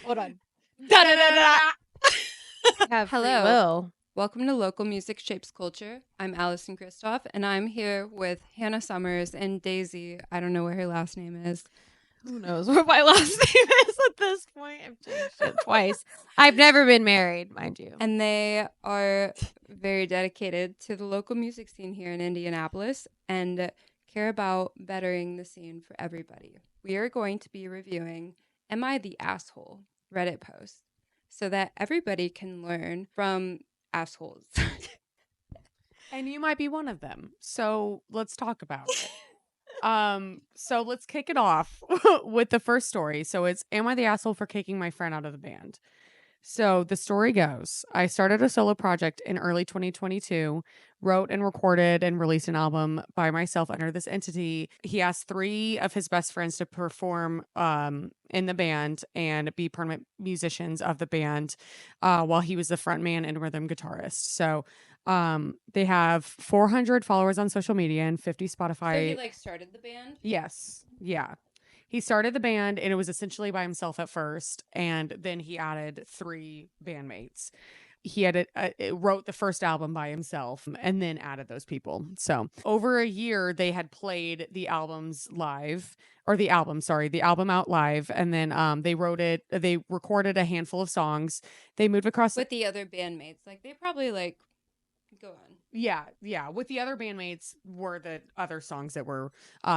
Hold on. Have free Hello. will. Welcome to Local Music Shapes Culture. I'm Alison Christoff, and I'm here with Hannah Summers and Daisy. I don't know what her last name is. Who knows what my last name is at this point? I've changed it twice. I've never been married, mind you. And they are very dedicated to the local music scene here in Indianapolis and care about bettering the scene for everybody. We are going to be reviewing Am I the Asshole? Reddit post so that everybody can learn from assholes. And you might be one of them. So let's talk about it. So let's kick it off with the first story. So it's, am I the asshole for kicking my friend out of the band? So the story goes, I started a solo project in early 2022, wrote and recorded and released an album by myself under this entity. He asked 3 of his best friends to perform in the band and be permanent musicians of the band while he was the front man and rhythm guitarist. So they have 400 followers on social media and 50 Spotify. So he started the band? Yes. Yeah. He started the band and it was essentially by himself at first. And then he added 3 bandmates. He had wrote the first album by himself and then added those people. So over a year, they had played the album out live. And then they recorded a handful of songs. They moved across With the other bandmates. They probably go on. Yeah. With the other bandmates were the other songs that were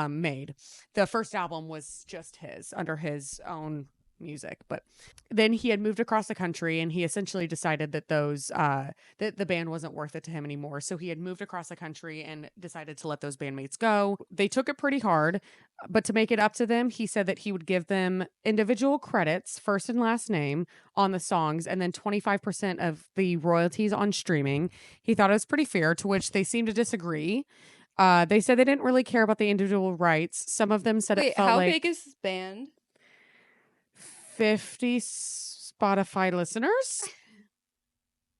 made. The first album was just under his own music, but then he had moved across the country and he essentially decided that that the band wasn't worth it to him anymore. So he had moved across the country and decided to let those bandmates go. They took it pretty hard, but to make it up to them, he said that he would give them individual credits, first and last name, on the songs, and then 25% of the royalties on streaming. He thought it was pretty fair, to which they seemed to disagree. They said they didn't really care about the individual rights. Some of them said it felt how like big is this band? 50 Spotify listeners.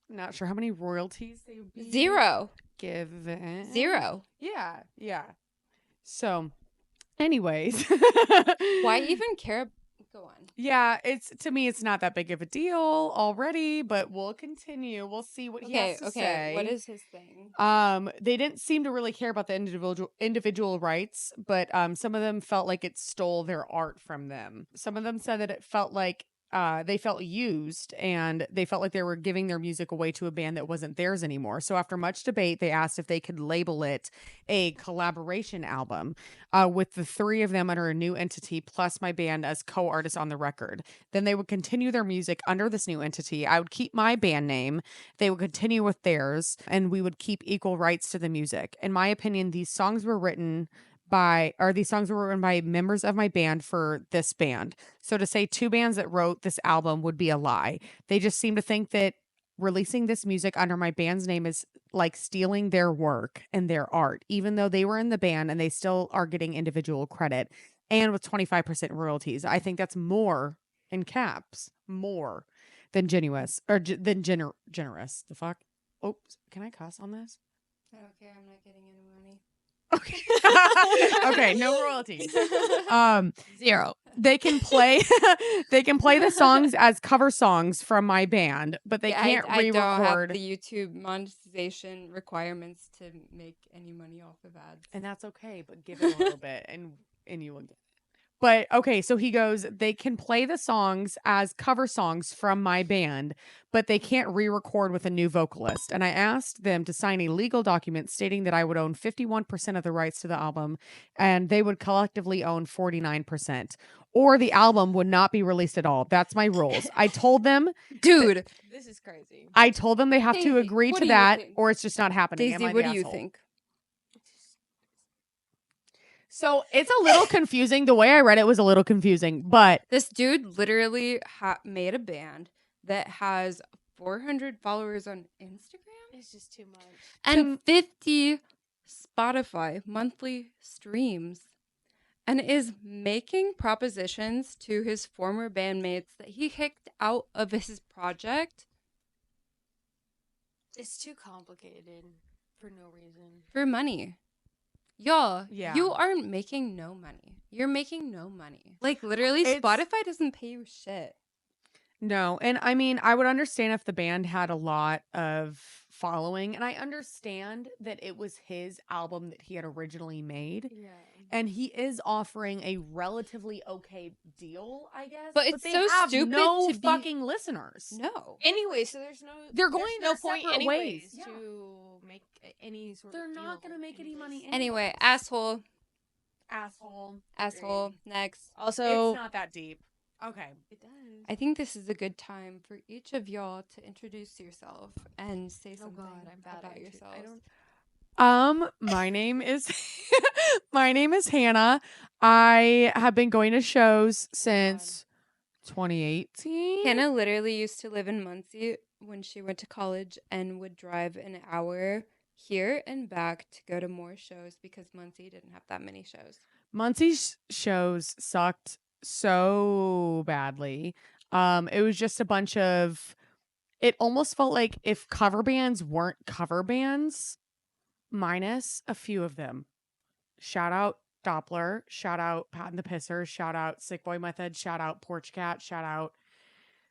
Not sure how many royalties they would be 0. given. 0. Yeah. So, anyways. Why even care? Go on. Yeah, to me, it's not that big of a deal already, but we'll continue. We'll see what he has to say. What is his thing? They didn't seem to really care about the individual rights, but some of them felt like it stole their art from them. Some of them said that it felt like they felt used and they felt like they were giving their music away to a band that wasn't theirs anymore. So after much debate, they asked if they could label it a collaboration album with the 3 of them under a new entity plus my band as co-artists on the record. Then they would continue their music under this new entity. I would keep my band name. They would continue with theirs and we would keep equal rights to the music. In my opinion, these songs were written by members of my band for this band. So to say 2 bands that wrote this album would be a lie. They just seem to think that releasing this music under my band's name is like stealing their work and their art, even though they were in the band and they still are getting individual credit and with 25% royalties. I think that's more, in caps, more than generous. The fuck? Oops, can I cuss on this? I don't care. I'm not getting any money. Okay. Okay, no royalties. 0. They can play the songs as cover songs from my band, but they can't re-record. I don't have the YouTube monetization requirements to make any money off of ads. And that's okay, but give it a little bit and you will get it. But okay, so he goes, they can play the songs as cover songs from my band, but they can't re-record with a new vocalist. And I asked them to sign a legal document stating that I would own 51% of the rights to the album and they would collectively own 49%. Or the album would not be released at all. That's my rules. I told them, dude, this is crazy. I told them they have Daisy, to agree to that or it's just not happening. Daisy, what do you think? So it's a little confusing. The way I read it was a little confusing, but this dude literally made a band that has 400 followers on Instagram. It's just too much. And 50 Spotify monthly streams. And is making propositions to his former bandmates that he kicked out of his project. It's too complicated for no reason. For money. Y'all, yeah. You aren't making no money. You're making no money. Literally, Spotify doesn't pay you shit. No, and I mean, I would understand if the band had a lot of following, and I understand that it was his album that he had originally made, Yeah. and he is offering a relatively okay deal, I guess. But it's they so have stupid no to be- fucking listeners. No. Anyway, so there's They're going no their point separate anyways ways. Yeah. to make any sort They're of not deal gonna make any money anyways. Anyway, asshole. Asshole. Asshole. Next. Also, It's not that deep. Okay. it does. I think this is a good time for each of y'all to introduce yourself and say Oh something God, I'm bad about at it. yourself. I don't. My name is my name is Hannah. I have been going to shows since 2018. Hannah literally used to live in Muncie when she went to college and would drive an hour here and back to go to more shows because Muncie didn't have that many shows. Muncie's shows sucked so badly. It was just a bunch of. It almost felt like if cover bands weren't cover bands, minus a few of them. Shout out Doppler. Shout out Pat and the Pissers. Shout out Sick Boy Method. Shout out Porch Cat. Shout out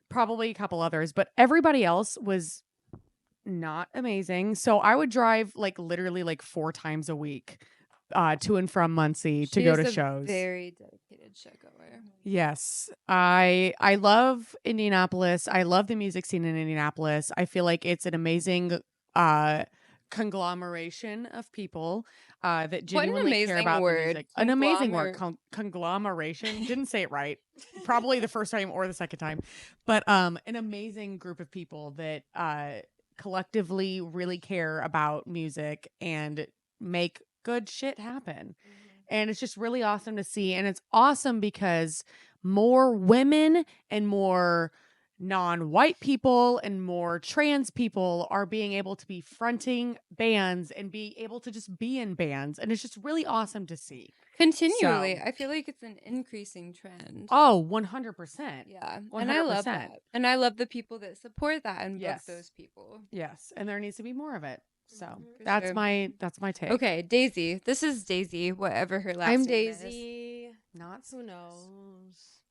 probably a couple others, but everybody else was not amazing. So I would drive like literally like 4 times a week to and from Muncie to She go is to a shows. Very dedicated show-goer. Yes. I love Indianapolis. I love the music scene in Indianapolis. I feel like it's an amazing conglomeration of people that genuinely care amazing about word. the music. An amazing word. Conglomeration. Didn't say it right. Probably the first time or the second time. But an amazing group of people that collectively really care about music and make good shit happen. And it's just really awesome to see. And it's awesome because more women and more non-white people and more trans people are being able to be fronting bands and be able to just be in bands. And it's just really awesome to see. Continually. So- I feel like it's an increasing trend. Oh, 100%. Yeah. And I love 100%. that. And I love the people that support that and Yes. book those people. Yes. And there needs to be more of it. So For that's sure. my take. Okay, Daisy. This is Daisy, whatever her last I'm name is. Daisy. Not Who knows?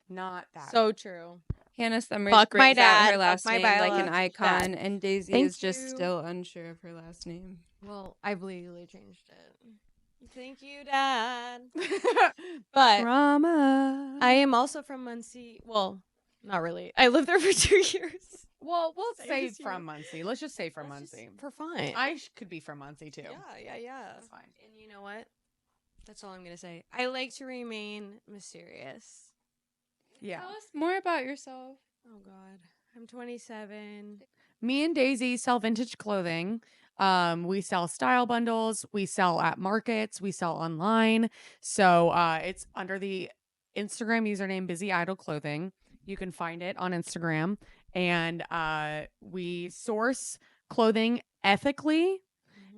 not that. So true. Hannah Summers Fuck my grades out dad, her last fuck my name like an biological icon, dad. and Daisy Thank is just you. still unsure of her last name. Well, I've legally changed it. Thank you, Dad. But Drama. I am also from Muncie. Well, not really. I lived there for 2 years. Well, we'll Same say as you. from Muncie. Let's just say from Let's just- Muncie. For fun. Could be from Muncie too. Yeah. That's fine. And you know what? That's all I'm going to say. I like to remain mysterious. Yeah. Tell us more about yourself. Oh, God. I'm 27. Me and Daisy sell vintage clothing. We sell style bundles. We sell at markets. We sell online. So it's under the Instagram username Busy Idol Clothing. You can find it on Instagram. And we source clothing ethically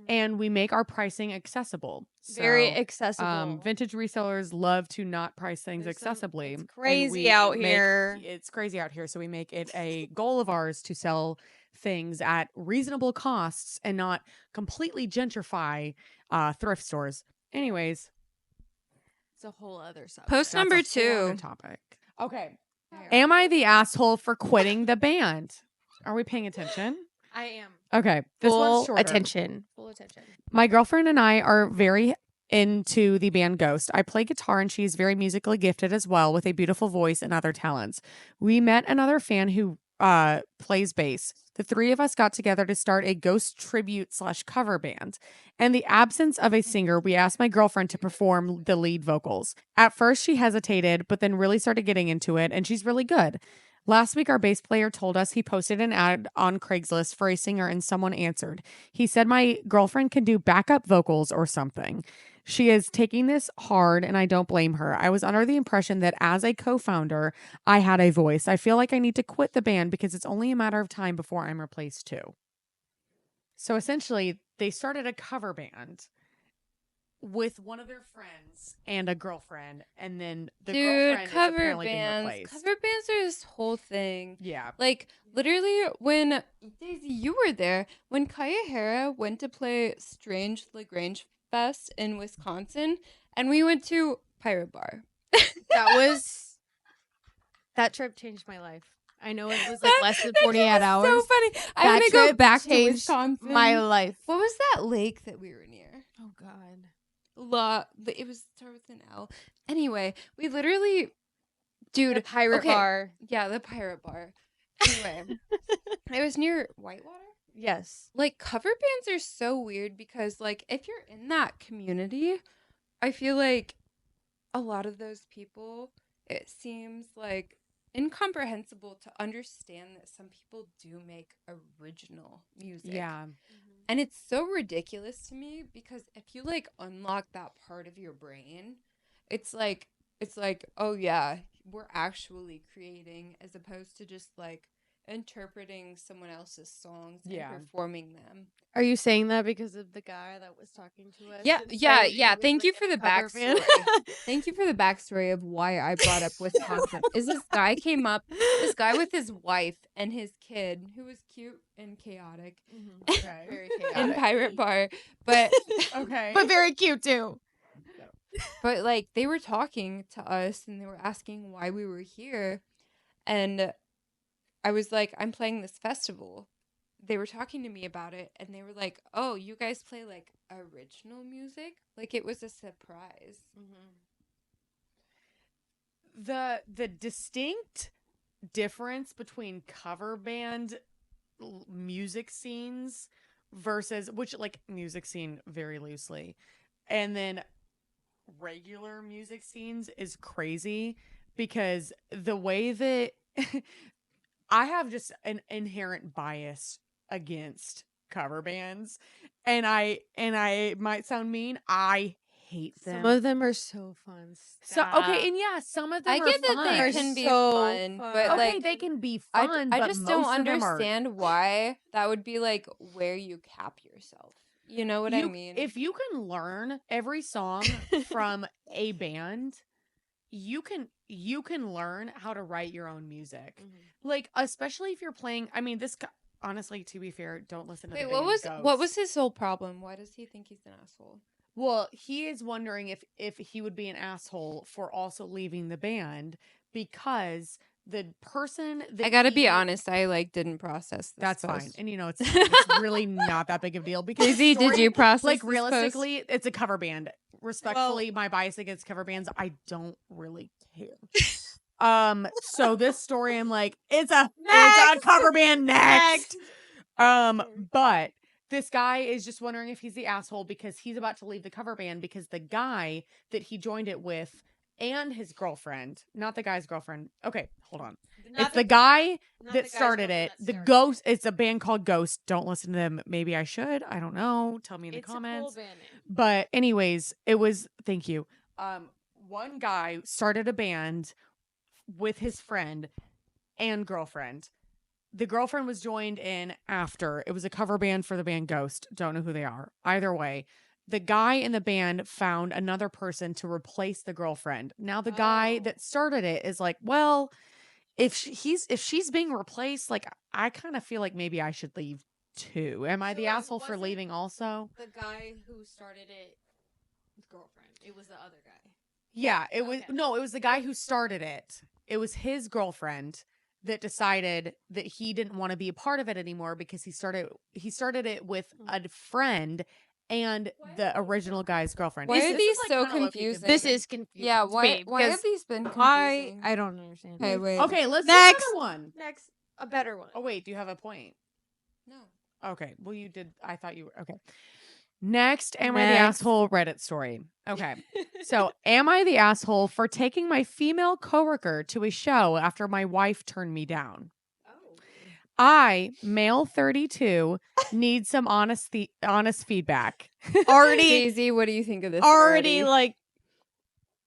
and we make our pricing accessible. Very So, accessible. vintage resellers love to not price things There's some- accessibly. it's and crazy we out make- here. It's crazy out here. So we make it a goal of ours to sell things at reasonable costs and not completely gentrify thrift stores. Anyways, It's a whole other subject. Post that's number a whole other 2. topic. Okay. Am I the asshole for quitting the band? Are we paying attention? I am. Okay. This Full one's shorter. attention. Full attention. My girlfriend and I are very into the band Ghost. I play guitar and she's very musically gifted as well with a beautiful voice and other talents. We met another fan who plays bass. The 3 of us got together to start a Ghost tribute/cover band. In the absence of a singer, we asked my girlfriend to perform the lead vocals. At first, she hesitated, but then really started getting into it, and she's really good. Last week, our bass player told us he posted an ad on Craigslist for a singer and someone answered. He said my girlfriend can do backup vocals or something. She is taking this hard and I don't blame her. I was under the impression that as a co-founder, I had a voice. I feel like I need to quit the band because it's only a matter of time before I'm replaced too. So essentially, they started a cover band with one of their friends and a girlfriend, and then the girlfriend is cover apparently bands. being replaced. Cover bands are this whole thing. Yeah. Like, literally, when Daisy, you were there, when Kaya Hara went to play Strange Lagrange Fest in Wisconsin, and we went to Pirate Bar. That was That trip changed my life. I know it was like less than 48 hours. So funny. I That want to go trip back to changed Wisconsin. my life. What was that lake that we were near? Oh God. It was started with an L. Anyway, we literally, dude, The pirate bar. Yeah, the pirate bar. Anyway, it was near Whitewater. Yes. Like, cover bands are so weird because, like, if you're in that community, I feel like a lot of those people, it seems like incomprehensible to understand that some people do make original music. Yeah. And it's so ridiculous to me because if you like unlock that part of your brain, it's like, oh yeah, we're actually creating as opposed to just like interpreting someone else's songs and performing them. Are you saying that because of the guy that was talking to us? Yeah. Thank you for the backstory. backstory. Thank you for the backstory of why I brought up Wisconsin. Is this guy this guy with his wife and his kid, who was cute and chaotic, Okay. Very in chaotic. Pirate Bar, but Okay. But very cute too. but like they were talking to us and they were asking why we were here, and I was like, I'm playing this festival. They were talking to me about it, and they were like, oh, you guys play, like, original music? Like, it was a surprise. The distinct difference between cover band music scenes versus, which, like, music scene very loosely, and then regular music scenes is crazy because the way that I have just an inherent bias against cover bands, and I might sound mean. I hate them. Some of them are so fun. So okay, and yeah, some of them I are get that fun. they They're can be so fun, fun. but, Okay, like, they can be I fun. I but just most don't of them are- understand why that would be, like, where you cap yourself. You know what I mean? If you can learn every song from a band, you can learn how to write your own music. Like, especially if you're playing. I mean, this guy, honestly, to be fair, don't listen to Wait, the what band was Ghost. his whole problem? Why does he think he's an asshole? Well, he is wondering if he would be an asshole for also leaving the band because the person that I gotta be he- honest, I like didn't process this. That's fine. post. And you know, it's really not that big of a deal because the Daisy, did story- you process like this realistically, it's a cover band. Respectfully, my bias against cover bands, I don't really care. So this story, I'm like, it's a cover band next. But this guy is just wondering if he's the asshole because he's about to leave the cover band because the guy that he joined it with and his girlfriend, not the guy's girlfriend. Okay, hold on. It's the guy that started it. The Ghost. It's a band called Ghost. Don't listen to them. Maybe I should. I don't know. Tell me in the comments. But anyways, it was. Thank you. One guy started a band with his friend and girlfriend. The girlfriend was joined in after. It was a cover band for the band Ghost. Don't know who they are. Either way, the guy in the band found another person to replace the girlfriend. Now the guy that started it is like, well, if she's being replaced, like I kind of feel like maybe I should leave too. Am I the asshole for leaving also? The guy who started it, his girlfriend. It was the other guy. Yeah, it was no, it was the guy who started it. It was his girlfriend that decided that he didn't want to be a part of it anymore because he started it with a friend and the original guy's girlfriend. Why are these so kinda low-key confusing? This is confusing. Yeah, to me why have because these been confusing? I don't understand. Okay, wait. Okay, let's do Next. another one. Next, a better one. Oh wait, do you have a point? No. Okay, well you did. I thought you were okay. Next, am I the Next. asshole Reddit story? Okay. So, am I the asshole for taking my female coworker to a show after my wife turned me down? Oh. I, male 32, need some honest feedback. Already, Daisy, what do you think of this? already like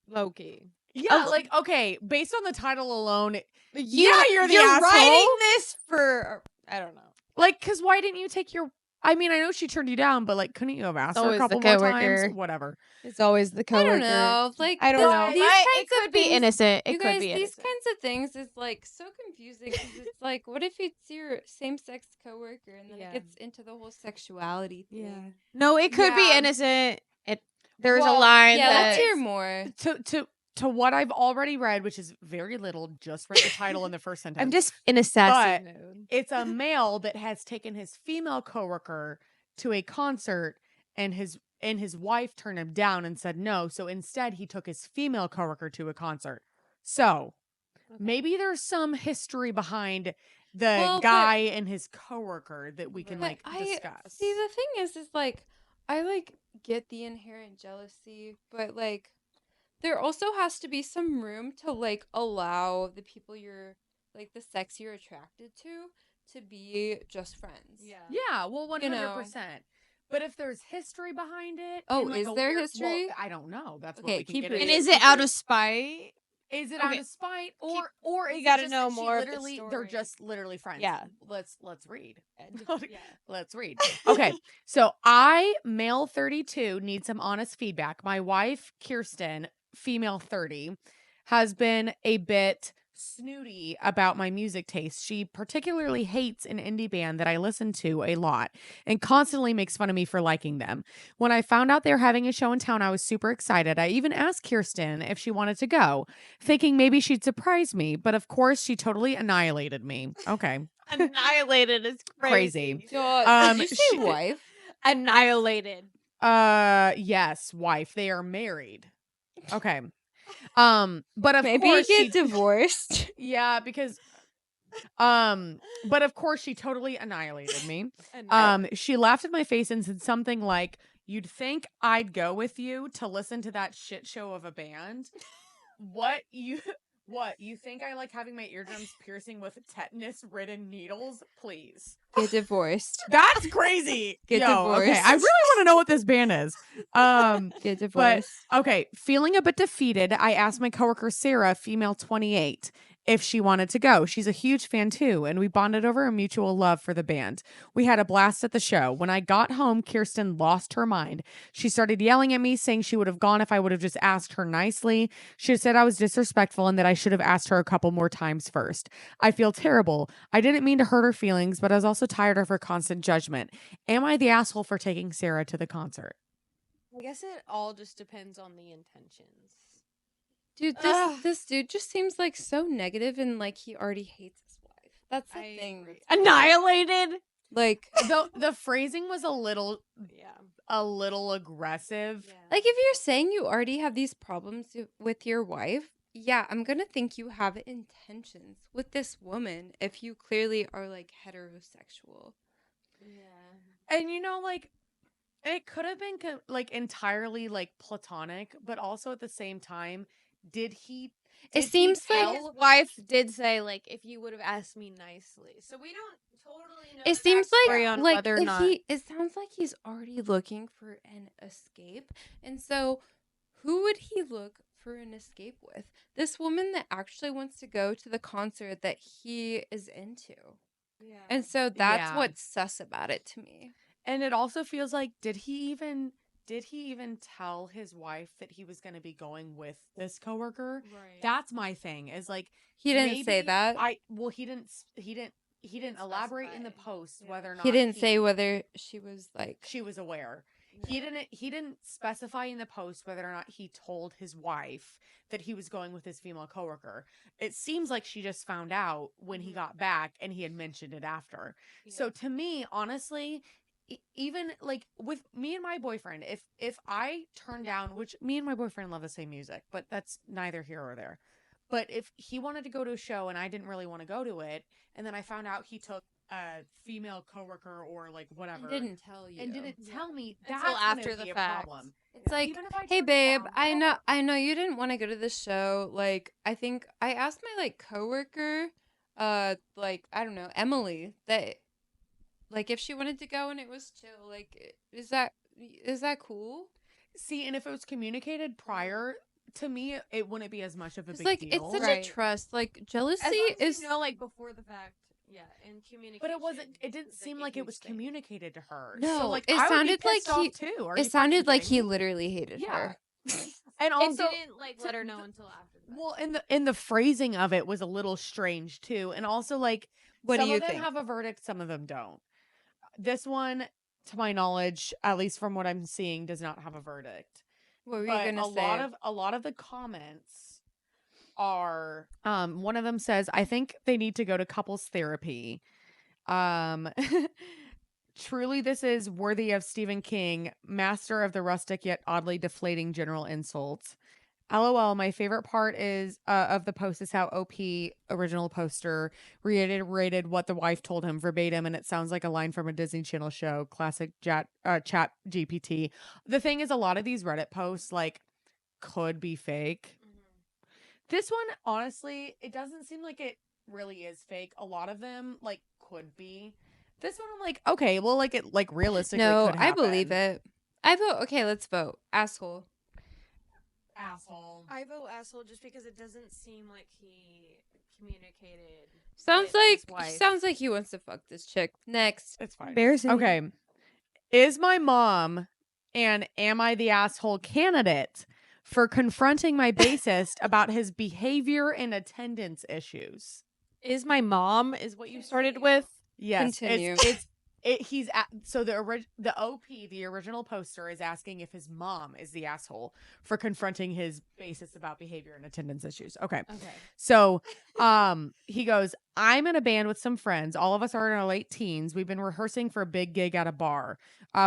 low key. Yeah, like okay, based on the title alone, You're the asshole. writing this for I don't know. Like, cause why didn't you take your? I mean, I know she turned you down, but like, couldn't you have asked her a always the couple more coworker. times? Whatever. It's always the I coworker. don't know. Like I don't know. These It kinds of could be things- innocent. It You could guys, be these innocent. kinds of things is like so confusing because it's like, what if it's your same-sex coworker and then Yeah. it gets into the whole sexuality thing? No, it could be Yeah. innocent. There's Well, a line Yeah, that let's hear more. To to what I've already read, which is very little, just read the title in the first sentence. I'm just in a sassy But mood. it's a male that has taken his female coworker to a concert, and his wife turned him down and said no. So instead, he took his female coworker to a concert. So maybe there's some history behind the guy and his coworker that we can But discuss. See, the thing is like I like get the inherent jealousy, but like there also has to be some room to like allow the people you're like the sex you're attracted to be just friends. Yeah, well, 100%. You know. But if there's history behind it, Oh, and, like, is a there weird- history? Well, I don't know. That's what Okay, we can keep get reading. into. And is it out of spite? Is it Okay. out of spite, or we is gotta it just know that she more of the literally they're story. just literally friends? Yeah. Let's read. Yeah. Let's read. Okay, so I, male 32, need some honest feedback. My wife, Kirsten, female 30, has been a bit snooty about my music taste. She particularly hates an indie band that I listen to a lot and constantly makes fun of me for liking them. When I found out they were having a show in town, I was super excited. I even asked Kirsten if she wanted to go, thinking maybe she'd surprise me, but of course she totally annihilated me. Okay. Annihilated is crazy. Did you say she- wife? Annihilated. Yes, wife. They are married. Okay. But of Maybe course get divorced. yeah, because but of course she totally annihilated me. She laughed in my face and said something like, "You'd think I'd go with you to listen to that shit show of a band? What you think I like having my eardrums piercing with tetanus-ridden needles? Please." Get divorced. That's crazy. Get Okay, divorced. I really want to know what this band is. Get divorced. Okay, feeling a bit defeated, I asked my coworker Sarah, female 28, if she wanted to go. She's a huge fan too, and we bonded over a mutual love for the band. We had a blast at the show. When I got home, Kirsten lost her mind. She started yelling at me, saying she would have gone if I would have just asked her nicely. She said I was disrespectful and that I should have asked her a couple more times first. I feel terrible. I didn't mean to hurt her feelings, but I was also tired of her constant judgment. Am I the asshole for taking Sarah to the concert? I guess it all just depends on the intentions. Dude, this dude just seems like so negative and like he already hates his wife. That's the I thing. agree. Annihilated. Like The phrasing was a little aggressive. Like if you're saying you already have these problems with your wife, yeah, I'm gonna think you have intentions with this woman if you clearly are like heterosexual. Yeah. And like it could have been like entirely like platonic, but also at the same time, did he seems like- And his wife did say, like, if you would have asked me nicely. So we don't totally know. It the seems backstory like on like whether or if not. it sounds like he's already looking for an escape. And so who would he look for an escape with? This woman that actually wants to go to the concert that he is into. Yeah. And so that's Yeah. what's sus about it to me. And it also feels like did he even tell his wife that he was going to be going with this coworker? Right. That's my thing. Is like He didn't say maybe that. he didn't elaborate in the specify. post Yeah. whether or not He didn't say whether she was like she was aware. Yeah. He didn't specify in the post whether or not he told his wife that he was going with his female coworker. It seems like she just found out when he got back and he had mentioned it after. So to me, honestly, even like with me and my boyfriend, if I turn down, which me and my boyfriend love the same music, but that's neither here or there. But if he wanted to go to a show and I didn't really want to go to it, and then I found out he took a female coworker or like whatever, didn't tell you. and didn't tell me, that's Until gonna after be the a fact. problem. It's like, Even if I hey turned it babe, down, I know you didn't want to go to this show. Like I think I asked my like coworker, like I don't know, Emily, that like if she wanted to go and it was chill, like is that cool? See, and if it was communicated prior, to me, it wouldn't be as much of a It's big like deal. it's such Right. a trust. Like jealousy As long as is you know, like before the fact. Yeah, and communication. But it wasn't. It didn't is, seem a like it huge was thing. communicated to her. No, so, like, it I would be sounded like pissed off, he- too. Are you it sounded fucking like kidding he me? literally hated Yeah. her. And also, And didn't like let her know until after. The fact. well, in the phrasing of it was a little strange too, and also like What do some you of them think? have a verdict, some of them don't. This one, to my knowledge, at least from what I'm seeing, does not have a verdict. What were you But gonna a lot say? of the comments are one of them says, I think they need to go to couples therapy. Um Truly, this is worthy of Stephen King, master of the rustic yet oddly deflating general insults. LOL, my favorite part is of the post is how OP, original poster, reiterated what the wife told him verbatim, and it sounds like a line from a Disney Channel show, classic chat GPT. The thing is, a lot of these Reddit posts like could be fake. This one, honestly, it doesn't seem like it really is fake. A lot of them like could be. This one, I'm like, okay, well, like it like realistically No, could I happen. believe it. I vote. Okay, let's vote. Asshole. Asshole. I vote asshole just because it doesn't seem like he communicated. Sounds with his like wife. sounds like he wants to fuck this chick. Next. It's fine. Embarrassing. Okay. Is my mom and am I the asshole candidate for confronting my bassist about his behavior and attendance issues? Is my mom is what you started with? Yes. Continue. So the OP, the original poster, is asking if his mom is the asshole for confronting his bassist about behavior and attendance issues. Okay. Okay. So he goes, I'm in a band with some friends. All of us are in our late teens. We've been rehearsing for a big gig at a bar.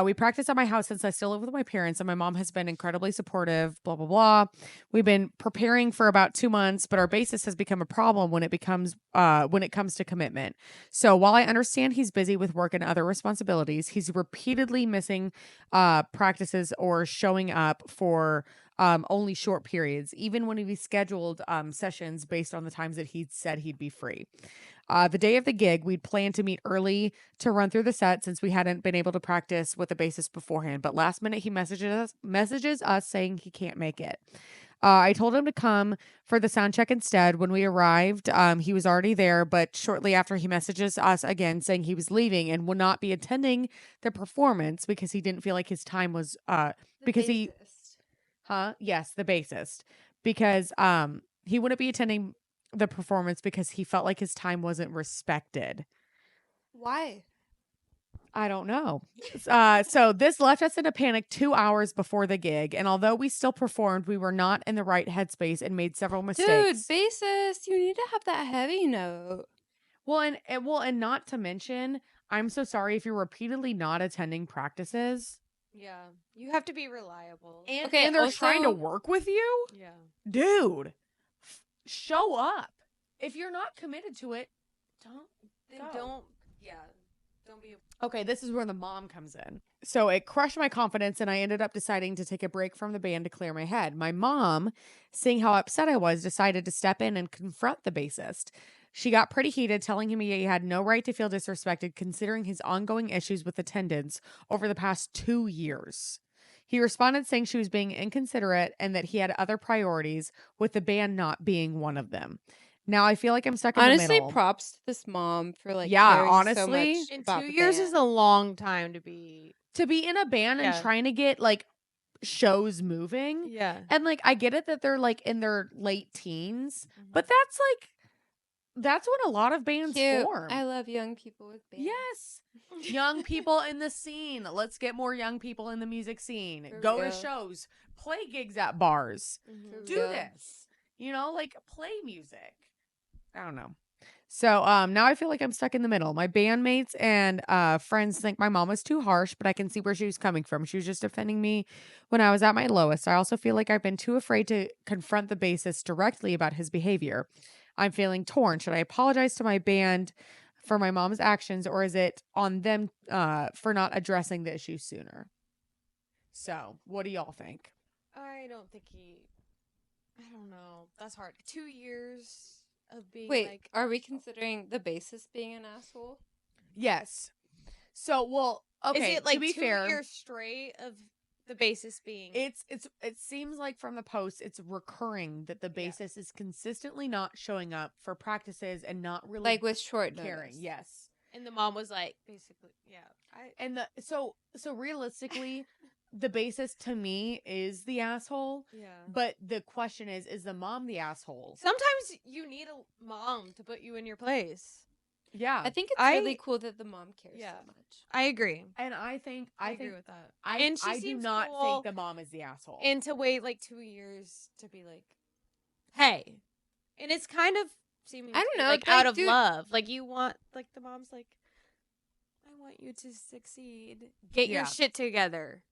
We practice at my house since I still live with my parents, and my mom has been incredibly supportive, blah, blah, blah. We've been preparing for about 2 months, but our bassist has become a problem when it comes to commitment. So while I understand he's busy with work and other responsibilities, he's repeatedly missing practices or showing up for only short periods, even when he scheduled sessions based on the times that he'd said he'd be free. The day of the gig, we'd planned to meet early to run through the set since we hadn't been able to practice with the bassist beforehand. But last minute, he messages us saying he can't make it. I told him to come for the sound check instead. When we arrived, he was already there, but shortly after he messages us again saying he was leaving and would not be attending the performance because he didn't feel like his time was yes, the bassist. Because he wouldn't be attending the performance because he felt like his time wasn't respected. Why? I don't know. So this left us in a panic 2 hours before the gig, and although we still performed, we were not in the right headspace and made several mistakes. Dude, bassist, you need to have that heavy note. And not to mention, I'm so sorry if you're repeatedly not attending practices. Yeah. You have to be reliable. And they're also- trying to work with you? Yeah. Dude, show up. If you're not committed to it, don't be Okay, this is where the mom comes in. So it crushed my confidence, and I ended up deciding to take a break from the band to clear my head. My mom, seeing how upset I was, decided to step in and confront the bassist. She got pretty heated, telling him he had no right to feel disrespected considering his ongoing issues with attendance over the past 2 years. He responded saying she was being inconsiderate and that he had other priorities, with the band not being one of them. Now I feel like I'm stuck in the Honestly, middle. props to this mom for caring honestly, so much And about 2 the years band. is a long time to be. To be in a band and Yeah. trying to get like shows moving. Yeah. And like I get it that they're like in their late teens, Mhm. but that's when a lot of bands Cute. form. I love young people with bands. Yes. Young people in the scene. Let's get more young people in the music scene. For Go real. to shows, play gigs at bars. Mhm. Do real. this. Like play music. I don't know. So now I feel like I'm stuck in the middle. My bandmates and friends think my mom was too harsh, but I can see where she was coming from. She was just defending me when I was at my lowest. I also feel like I've been too afraid to confront the bassist directly about his behavior. I'm feeling torn. Should I apologize to my band for my mom's actions, or is it on them for not addressing the issue sooner? So what do y'all think? I don't think I don't know. That's hard. 2 years of being Wait, like. are we considering the bassist being an asshole? Yes. So, well, okay, Is it like to be 2 fair, years straight of the basis being. it seems like from the post it's recurring that the Yeah. bassist is consistently not showing up for practices and not really Like with short caring. notice. Yes. And the mom was like, basically, yeah. And so realistically, the bassist to me is the asshole. Yeah. But the question is the mom the asshole? Sometimes you need a mom to put you in your place. Yeah. I think it's I- really cool that the mom cares Yeah. so much. I agree. And I think I agree with that. I And she I do seems not cool. think the mom is the asshole. And to wait like 2 years to be like, hey. And it's kind of seeming I don't to be, know, like like, out of dude- love. Like you want, like the mom's like, I want you to succeed. Get Yeah. your shit together.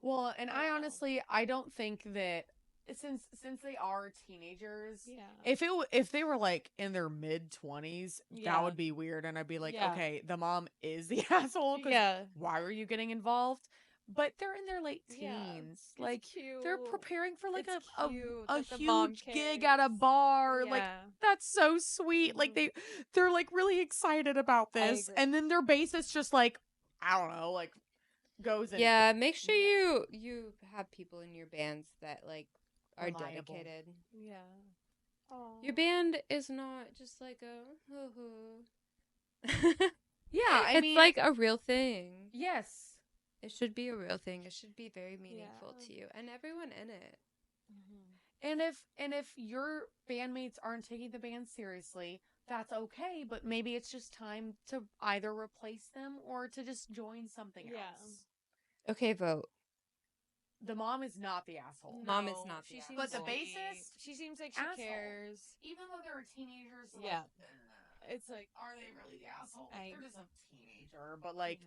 Well, and I Wow. honestly, I don't think that since they are teenagers, Yeah. if they were like in their mid 20s, Yeah. that would be weird, and I'd be like, Yeah. okay, the mom is the asshole. 'Cause Yeah. why were you getting involved? But they're in their late Yeah. teens, It's like cute. they're preparing for like It's a cute a that the mom huge gig at a cares. bar, like. Yeah. That's so sweet. Like Mhm. they're like really excited about I this, agree. and then their bassist just like, I don't know, like goes and Yeah, make sure you have people in your bands that like are Reliable. dedicated. Yeah. Your band is not just like a yeah. I it's mean, like a real thing. yes. It should be a real thing. It should be very meaningful Yeah. to you and everyone in it. And if your bandmates aren't taking the band seriously, that's okay, but maybe it's just time to either replace them or to just join something Yeah. else. Okay, vote. The mom is not the asshole. Mom is not the she asshole. But the like- bassist, she seems like she asshole. cares. Even though they're teenagers, like, Yeah. It's like, are they really the asshole? I- They're just a teenager, but like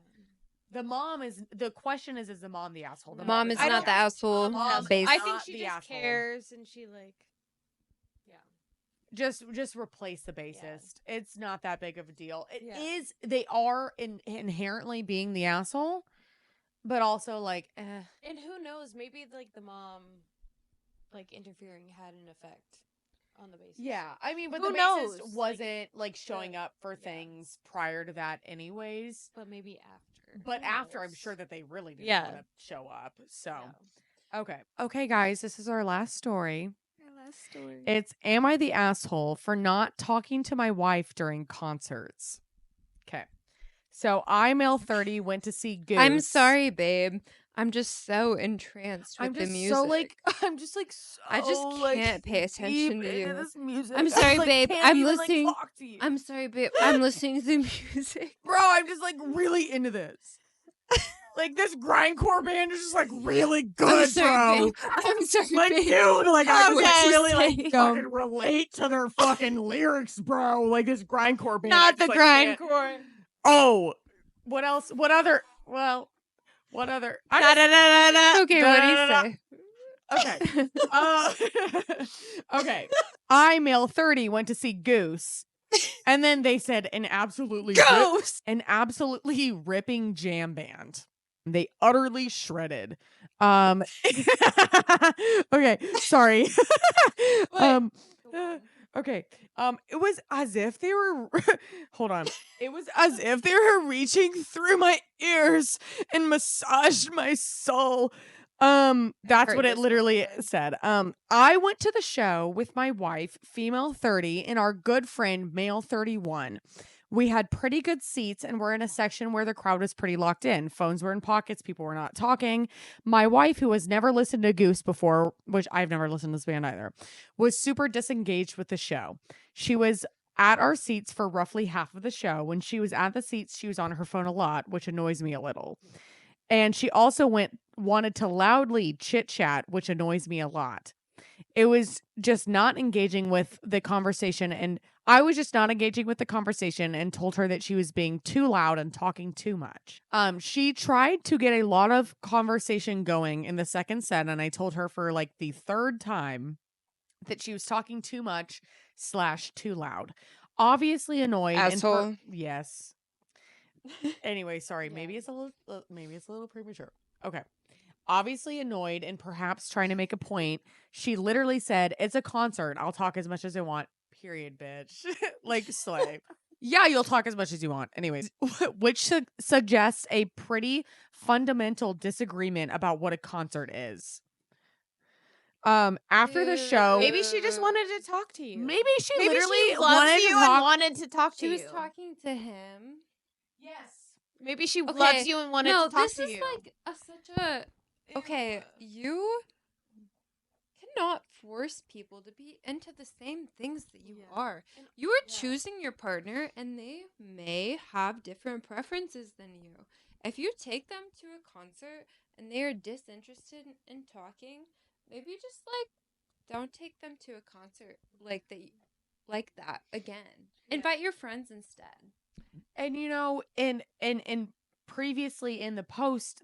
the mom is. The question is the mom the asshole? The Mom is I not don't- the asshole. Mom- Base- I not think she the just asshole. cares and she like, Just replace the bassist. It's not that big of a deal. It Yeah. is. They are inherently being the asshole, but also like, and who knows? Maybe like the mom, like interfering had an effect on the basis. yeah. I mean, but Who the knows? bassist wasn't like showing the- up for yeah. things prior to that, anyways. But maybe after. But Who after, I'm knows? sure that they really didn't Yeah. want to show up. So Yeah. okay, guys, this is our last story. My last story. It's am I the asshole for not talking to my wife during concerts? Okay. So I, male 30, went to see Goose. I'm sorry, babe. I'm just so entranced with I'm the just music. so like I'm just like so I just like, can't pay deep attention to into you. this music. I'm I sorry, just, like, babe. can't I'm even, listening- Like, talk to you. I'm sorry, babe. I'm listening to the music. Bro, I'm just like really into this. Like this grindcore band is just like really good, I'm sorry, bro. babe. I'm sorry, Like babe. dude, like I Okay. just really like Say. fucking relate to their fucking lyrics, bro. Like this grindcore band. I Not the just, like, can't- grindcore. Oh, what else? What other? Well, what other? I Da, just- da, da, da, da. Okay, what do you say? Okay. Okay. I, male 30, went to see Goose. And then they said an absolutely ripping jam band. They utterly shredded. Okay, sorry. Okay. It was as if they were hold on. It was as if they were reaching through my ears and massaged my soul. That's heard what it this one literally before. said. I went to the show with my wife, female 30, and our good friend, male 31. We had pretty good seats and we're in a section where the crowd was pretty locked in. Phones were in pockets, people were not talking. My wife, who has never listened to Goose before, which I've never listened to this band either, was super disengaged with the show. She was at our seats for roughly half of the show. When she was at the seats, she was on her phone a lot, which annoys me a little. And she also wanted to loudly chit chat, which annoys me a lot. It was just not engaging with the conversation, and I was just not engaging with the conversation and told her that she was being too loud and talking too much. She tried to get a lot of conversation going in the second set, and I told her for like the third time that she was talking too much / too loud. Obviously annoyed. Asshole. Yes. Anyway, sorry. Yeah. Maybe it's a little premature. Okay. Obviously annoyed and perhaps trying to make a point, she literally said, "It's a concert. I'll talk as much as I want. Period, bitch." Like slay. Yeah, you'll talk as much as you want. Anyways, which suggests a pretty fundamental disagreement about what a concert is. After the show, Maybe she just wanted to talk to you. maybe she Maybe literally she loves wanted to you talk. and wanted to talk to She you. was talking to him. Yes. Maybe she Okay, loves you and wanted No, to talk this to is you. like such a. Okay, you cannot force people to be into the same things that you Yeah. are. And- You are yeah. choosing your partner, and they may have different preferences than you. If you take them to a concert and they are disinterested in talking, maybe just like don't take them to a concert like that again. Yeah. Invite your friends instead. And you know, in previously in the post,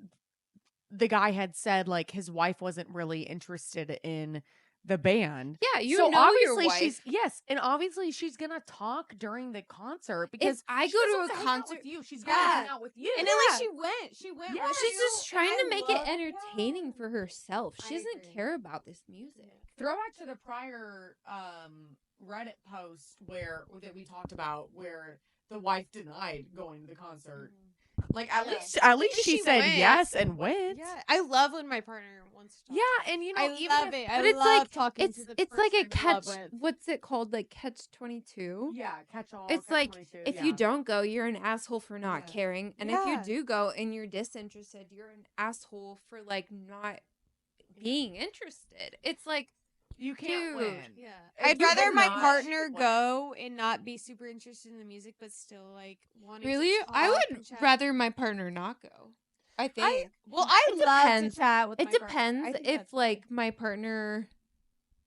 the guy had said like his wife wasn't really interested in the band. Yeah, you So know your obviously wife. and obviously she's gonna talk during the concert because If I she go doesn't to want a hang out concert, with you. She's gonna Yeah. hang out with you. And at least she went. She went. Yeah. with she's you, just trying and to I make it love entertaining that. for herself. She I doesn't agree. care about this music. Throwback to the prior Reddit post that we talked about where the wife denied going to the concert. Like at Yeah. least Maybe she she said went. yes and went. Yeah, I love when my partner wants to talk. Yeah, and you know, I even love if, it. But I it's love like talking to the it's like a person I'm in love catch. with. What's it called? Like catch 22. Yeah, catch all. It's catch like 22, if yeah. you don't go, you're an asshole for not Yeah. caring, and if you Yeah. do go and you're disinterested, you're an asshole for like not being interested. It's like you can't dude. win. Yeah, If I'd you rather my cannot- partner go and not be super interested in the music, but still like wanting. really, to I talk would and chat. rather my partner not go. I think. I It love depends. to chat with. It my partner. I depends think if that's like my partner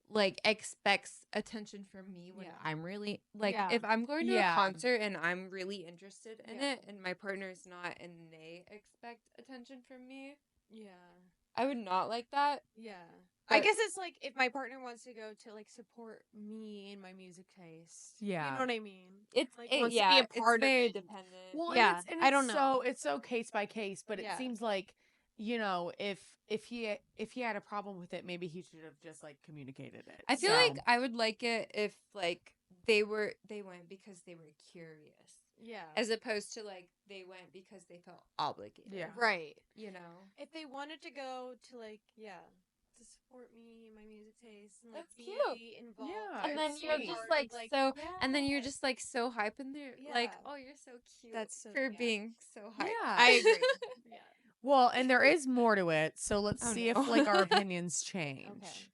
like expects attention from me when Yeah. I'm really like Yeah. if I'm going to Yeah. a concert and I'm really interested in Yeah. it and my partner's not and they expect attention from me, Yeah. I would not like that. Yeah. I But- guess it's like if my partner wants to go to like support me in my music taste. Yeah. You know what I mean? It's Like, it, wants to yeah, be a part it's of very it. dependent. Well, Yeah, and I don't so know. it's so case by case, but it Yeah. seems like you know if he had a problem with it, maybe he should have just like communicated it. I feel So- like I would like it if like they went because they were curious Yeah. as opposed to like they went because they felt obligated. Yeah. Right. You know. If they wanted to go to like to support me in my music taste and like That's be cute. involved. Yeah, And in then it's you're sweet. just part like of, so and then you're just like so hype and they're like, Yeah. oh, you're so cute. That's so- for yeah. being so hype. Yeah. I agree. Yeah. Well, and there is more to it, so let's Oh, see no. if like our opinions change. Okay.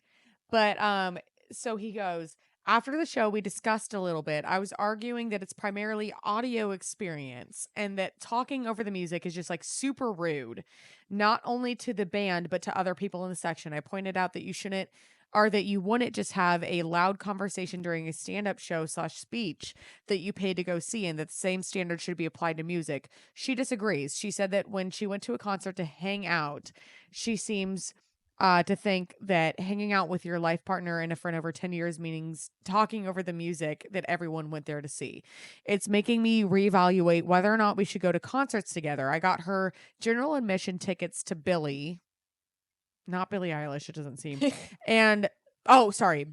But so he goes, after the show we discussed a little bit. I was arguing that it's primarily audio experience and that talking over the music is just like super rude, not only to the band but to other people in the section. I pointed out that you wouldn't just have a loud conversation during a stand-up show / speech that you paid to go see, and that the same standard should be applied to music. She disagrees. She said that when she went to a concert to hang out, she seems to think that hanging out with your life partner and a friend over 10 years means talking over the music that everyone went there to see. It's making me reevaluate whether or not we should go to concerts together. I got her general admission tickets to Billy. Not Billie Eilish, it doesn't seem. And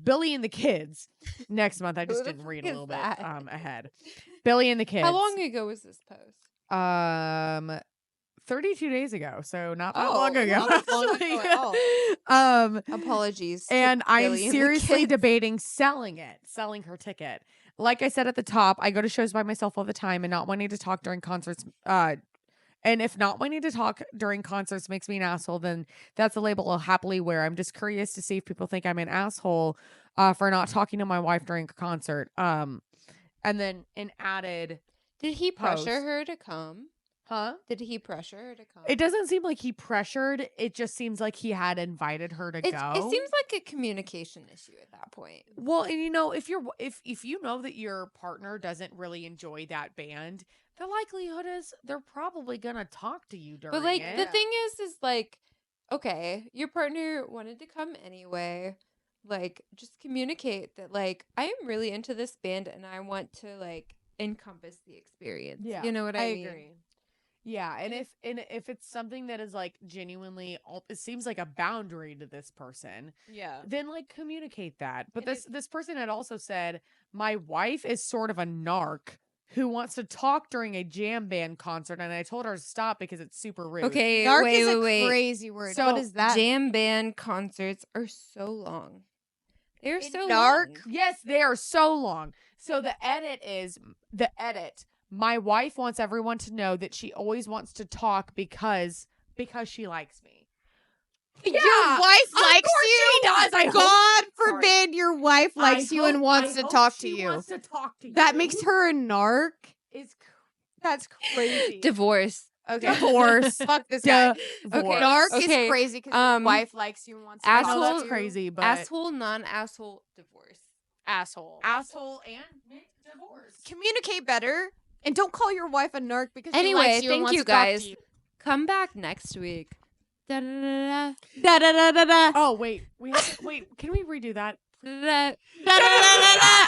Billy and the Kids next month. I just Who the didn't read fuck a little is bit that? ahead. Billy and the Kids. How long ago was this post? 32 days ago, so not that Oh, long ago. not long ago actually. at all. um Apologies. to and I'm Billy and the seriously Kids. debating selling her ticket. Like I said at the top, I go to shows by myself all the time, and not wanting to talk during concerts and if not wanting to talk during concerts makes me an asshole, then that's a label I'll happily wear. I'm just curious to see if people think I'm an asshole for not talking to my wife during a concert. And then an added Did he pressure post. her to come? Huh? Did he pressure her to come? It doesn't seem like he pressured. It just seems like he had invited her to It go. seems like a communication issue at that point. Well, and you know, if you know that your partner doesn't really enjoy that band, the likelihood is they're probably gonna talk to you during But like it. the thing is like, okay, your partner wanted to come anyway. Like, just communicate that like I am really into this band and I want to like encompass the experience. Yeah, You know what I mean? agree. Yeah, and if it's something that is like genuinely, it seems like a boundary to this person, Yeah. then like communicate that. But And this person had also said, my wife is sort of a narc who wants to talk during a jam band concert, and I told her to stop because it's super rude. Okay, Narc wait, is a wait. crazy word. So, what is that? Jam band concerts are so long. They're In so Narc? long. Yes, they are so long. So the edit. My wife wants everyone to know that she always wants to talk because she likes me. Your wife likes you. She does. I hope. God forbid your wife likes you and wants to talk to She you. wants to talk to That you. makes her a narc. That's crazy. Divorce. Okay. Divorce. Fuck this guy. Divorce. Narc Okay, is crazy because your wife likes you and wants to talk asshole- to That's you. crazy, but Asshole, non-asshole, divorce. Asshole. asshole and divorce. Communicate better and don't call your wife a narc because she Anyway, likes you and thank wants you to talk guys. to you. Come back next week. Da-da-da-da-da. Da-da-da-da-da. Oh wait, can we redo that? Da-da-da. Da-da-da-da-da.